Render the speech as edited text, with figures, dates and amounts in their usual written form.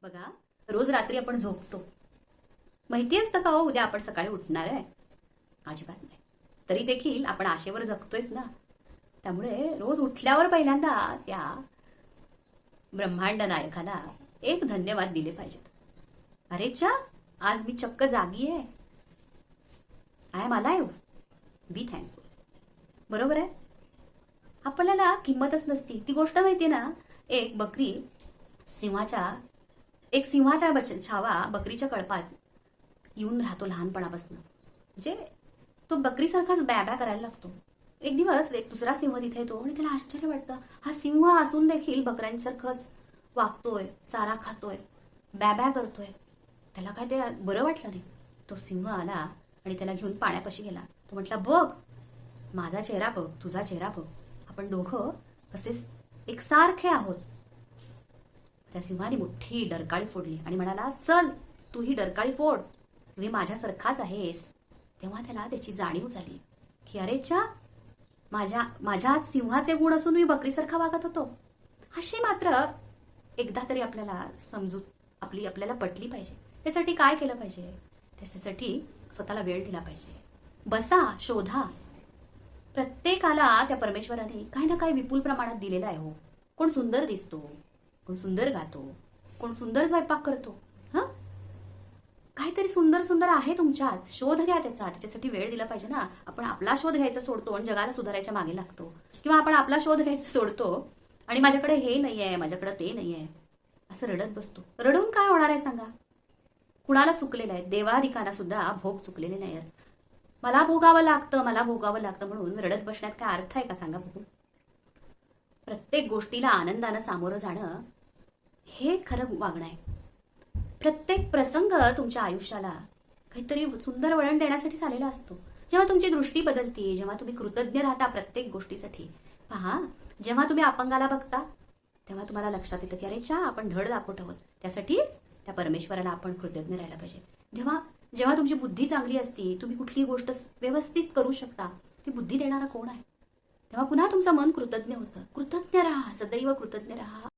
बघा, रोज रात्री आपण झोपतो. माहिती असतं का हो उद्या आपण सकाळी उठणार आहे? अजिबात नाही. तरी देखील आपण आशेवर जगतोयच ना. त्यामुळे रोज उठल्यावर पहिल्यांदा त्या ब्रह्मांड नायकाला एक धन्यवाद दिले पाहिजेत. अरे चा, आज मी चक्क जागी आहे. I am alive. Be thankful. बरोबर आहे? आपल्याला किंमतच नसती. ती गोष्ट माहिती ना, एक बकरी सिंहाच्या एक सिंहाचा छावा बकरीच्या कळपात येऊन राहतो लहानपणापासून. म्हणजे तो बकरीसारखाच बॅबॅ करायला लागतो. एक दिवस एक दुसरा सिंह तिथे येतो आणि त्याला आश्चर्य वाटतं, हा सिंह असून देखील बकऱ्यांसारखंच वागतोय, चारा खातोय, बॅबॅ करतोय. त्याला काय ते बरं वाटलं नाही. तो सिंह आला आणि त्याला घेऊन पाण्यापाशी गेला. तो म्हटला, बघ, माझा चेहरा बघ, तुझा चेहरा बघ, आपण दोघं असेच एकसारखे आहोत. त्या सिंहाने मोठी डरकाळी फोडली आणि म्हणाला, चल तू ही डरकाळी फोड, तुम्ही माझ्यासारखाच आहेस. तेव्हा त्याला त्याची जाणीव झाली की अरे चा, माझ्यात सिंहाचे गुण असून मी बकरीसारखा वागत होतो. अशी मात्र एकदा तरी आपल्याला समजूत आपल्याला पटली पाहिजे. त्यासाठी काय केलं पाहिजे? त्याच्यासाठी स्वतःला वेळ दिला पाहिजे. बसा, शोधा. प्रत्येकाला त्या परमेश्वराने काही ना काही विपुल प्रमाणात दिलेलं आहे हो. कोण सुंदर दिसतो, कोण सुंदर गातो, कोण सुंदर स्वयंपाक करतो. हा, काहीतरी सुंदर सुंदर आहे तुमच्यात. शोध घ्या त्याचा. त्याच्यासाठी वेळ दिला पाहिजे ना. आपण आपला शोध घ्यायचा सोडतो आणि जगाला सुधारायच्या मागे लागतो. किंवा आपण आपला शोध घ्यायचा सोडतो आणि माझ्याकडे हे नाहीये, माझ्याकडे ते नाहीये, असं रडत बसतो. रडून काय होणार आहे सांगा? कुणाला चुकलेलं आहे? देवाधिकांना सुद्धा भोग चुकलेले नाही. मला भोगावं लागतं, मला भोगावं लागतं म्हणून रडत बसण्यात काय अर्थ आहे का सांगा बघू? प्रत्येक गोष्टीला आनंदानं सामोरं जाणं हे खरं वागणं आहे. प्रत्येक प्रसंग तुमच्या आयुष्याला काहीतरी सुंदर वळण देण्यासाठी आलेला असतो. जेव्हा तुमची दृष्टी बदलते, जेव्हा तुम्ही कृतज्ञ राहता प्रत्येक गोष्टीसाठी. पहा, जेव्हा तुम्ही अपंगाला बघता तेव्हा तुम्हाला लक्षात येतं की अरे चा, आपण धड दाखवत आहोत. त्यासाठी त्या परमेश्वराला आपण कृतज्ञ राहायला पाहिजे. जेव्हा तुमची बुद्धी चांगली असती, तुम्ही कुठलीही गोष्ट व्यवस्थित करू शकता, ती बुद्धी देणारा कोण आहे? तेव्हा पुन्हा तुमचं मन कृतज्ञ होतं. कृतज्ञ राहा, सदैव कृतज्ञ राहा.